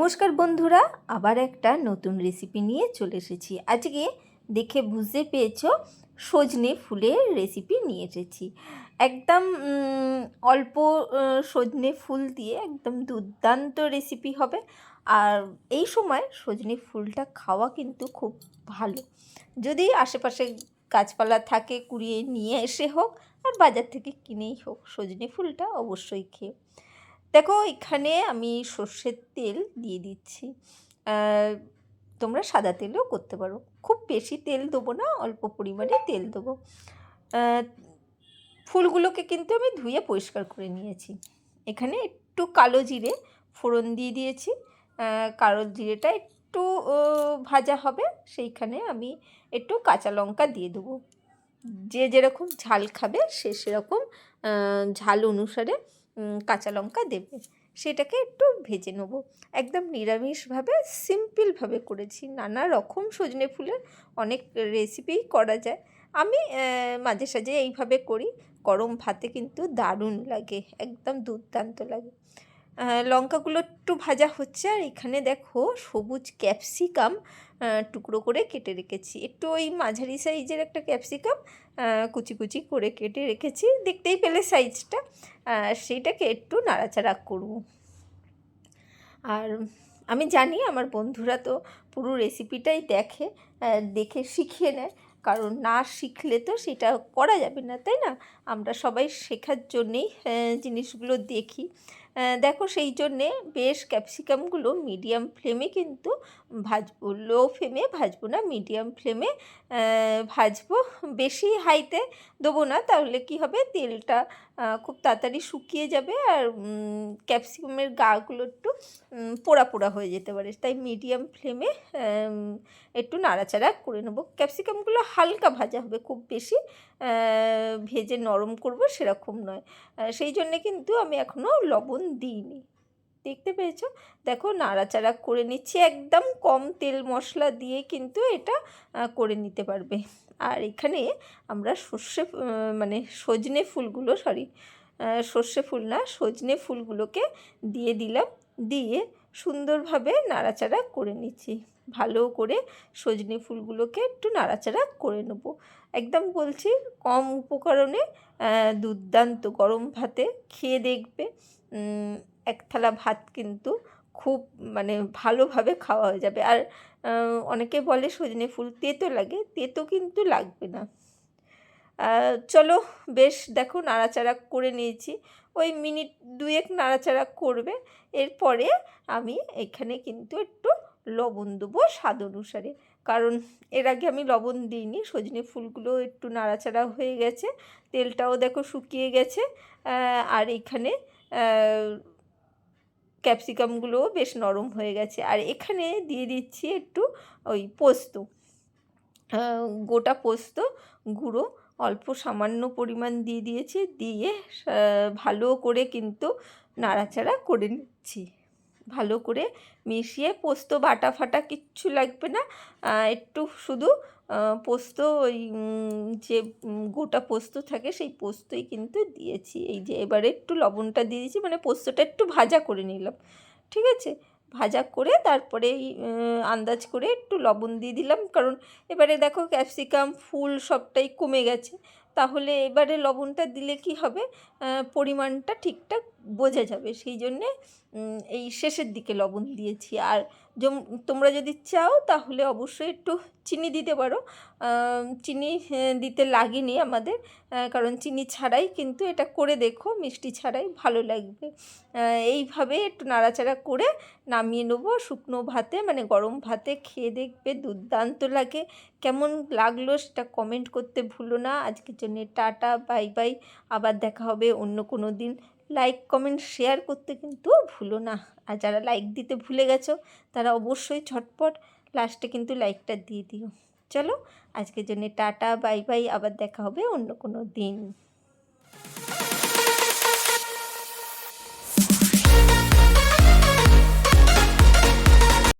নমস্কার বন্ধুরা, আবার একটা নতুন রেসিপি নিয়ে চলে এসেছি। আজকে দেখে বুঝতে পেয়েছো সজনে ফুলের রেসিপি নিয়ে এসেছি। একদম অল্প সজনে ফুল দিয়ে একদম দুর্দান্ত রেসিপি হবে। আর এই সময় সজনে ফুলটা খাওয়া কিন্তু খুব ভালো। যদি আশেপাশে গাছপালা থাকে কুড়িয়ে নিয়ে এসে হোক, আর বাজার থেকে কিনেই হোক, সজনে ফুলটা অবশ্যই খেয়ে। দেখো, এখানে আমি সর্ষের তেল দিয়ে দিচ্ছি। তোমরা সাদা তেলেও করতে পারো, খুব বেশি তেল দেবো না, অল্প পরিমাণে তেল দেবো। ফুলগুলোকে কিন্তু আমি ধুয়ে পরিষ্কার করে নিয়েছি। এখানে একটু কালো জিরে ফোড়ন দিয়ে দিয়েছি। কালো জিরেটা একটু ভাজা হবে, সেইখানে আমি একটু কাঁচা লঙ্কা দিয়ে দেবো। যে যেরকম ঝাল খাবে সে সেরকম ঝাল অনুসারে কাঁচা লঙ্কা দেবে। সেটাকে একটু ভেজে নেব। একদম নিরামিষভাবে সিম্পলভাবে করেছি। নানা রকম সজনে ফুলের অনেক রেসিপিই করা যায়, আমি মাঝে সাঝে এইভাবে করি। গরম ভাতে কিন্তু দারুণ লাগে, একদম দুর্দান্ত লাগে। লঙ্কাগুলো একটু ভাজা হচ্ছে, আর এখানে দেখো সবুজ ক্যাপসিকাম টুকরো করে কেটে রেখেছি। একটু ওই মাঝারি সাইজের একটা ক্যাপসিকাম কুচি কুচি করে কেটে রেখেছি, দেখতেই পেলে সাইজটা। সেইটাকে একটু নাড়াচাড়া করব। আর আমি জানি আমার বন্ধুরা তো পুরো রেসিপিটাই দেখে শিখিয়ে নেয়, কারণ না শিখলে তো সেটা করা যাবে না, তাই না? আমরা সবাই শেখার জন্যেই জিনিসগুলো দেখি। দেখো, সেই জন্যে বেশ ক্যাপসিকামগুলো মিডিয়াম ফ্লেমে কিন্তু ভাজবো। লো ফ্লেমে ভাজবো না, মিডিয়াম ফ্লেমে ভাজবো। বেশি হাইতে দেবো না, তাহলে কি হবে, তেলটা খুব তাড়াতাড়ি শুকিয়ে যাবে, আর ক্যাপসিকামের গাগুলো একটু পোড়া পোড়া হয়ে যেতে পারে। তাই মিডিয়াম ফ্লেমে একটু নাড়াচাড়া করে নেবো। ক্যাপসিকামগুলো হালকা ভাজা হবে, খুব বেশি ভেজে নরম করব সেরকম নয়। সেই জন্যে কিন্তু আমি এখনও লবণ দিইনি। দেখতে পেয়েছো? দেখো, নাড়াচাড়া করে নিচ্ছি। একদম কম তেল মশলা দিয়ে কিন্তু এটা করে নিতে পারবে। আর এখানে আমরা সজনে ফুলগুলোকে দিয়ে দিলাম। দিয়ে সুন্দরভাবে নাড়াচাড়া করে নিচ্ছি। ভালো করে সজনে ফুলগুলোকে একটু নাড়াচাড়া করে নেব। একদম বলছি, কম উপকরণে দুর্দান্ত গরম ভাতে খেয়ে দেখবে। এক থালা ভাত কিন্তু খুব ভালোভাবে খাওয়া হয়ে যাবে। আর অনেকে বলে সজনে ফুল তেতো লাগে, তেতো কিন্তু লাগবে না। চলো, বেশ দেখো নাড়াচাড়া করে নিয়েছি। ওই মিনিট দুয়েক নাড়াচাড়া করবে। এরপরে আমি এখানে কিন্তু একটু লবণ দেবো স্বাদ অনুসারে, কারণ এর আগে আমি লবণ দিইনি। সজনে ফুলগুলো একটু নাড়াচাড়া হয়ে গেছে, তেলটাও দেখো শুকিয়ে গেছে। আর এখানে ক্যাপসিকামগুলোও বেশ নরম হয়ে গেছে। আর এখানে দিয়ে দিচ্ছি একটু ওই পোস্ত, গোটা পোস্ত গুঁড়ো অল্প সামান্য পরিমাণ দিয়ে দিয়েছি। দিয়ে ভালো করে কিন্তু নাড়াচাড়া করে নিচ্ছি। ভালো করে মিশিয়ে, পোস্ত বাটা ফাটা কিচ্ছু লাগবে না, একটু শুধু পোস্ত ওই যে গোটা পোস্ত থাকে সেই পোস্তই কিন্তু দিয়েছি। এই যে এবারে একটু লবণটা দিয়ে দিয়েছি, পোস্তটা একটু ভাজা করে নিলাম, ঠিক আছে? ভাজা করে তারপরে আন্দাজ করে একটু লবণ দিয়ে দিলাম, কারণ এবারে দেখো ক্যাপসিকাম ফুল সবটাই কমে গেছে। তাহলে এবারে লবণটা দিলে কি হবে, পরিমাণটা ঠিকঠাক বোঝা যাবে। সেই জন্যে এই শেষের দিকে লবণ দিয়েছি। আর তোমরা যদি চাও তাহলে অবশ্যই একটু চিনি দিতে পারো। চিনি দিতে লাগেনি আমাদের, কারণ চিনি ছাড়াই কিন্তু এটা করে দেখো, মিষ্টি ছাড়াই ভালো লাগবে। এইভাবে একটু নাড়াচাড়া করে নামিয়ে নেবো। শুকনো ভাতে গরম ভাতে খেয়ে দেখবে দুর্দান্ত লাগে। কেমন লাগলো সেটা কমেন্ট করতে ভুলো না। আজকের জন্য টাটা, বাই বাই। আবার দেখা হবে অন্য কোনো দিন। লাইক কমেন্ট শেয়ার করতে কিন্তু ভুলো না। আর যারা লাইক দিতে ভুলে গেছো তারা অবশ্যই ঝটপট লাস্টে কিন্তু লাইকটা দিয়ে দিও। চলো, আজকের জন্য টাটা, বাই বাই। আবার দেখা হবে অন্য কোনো দিন।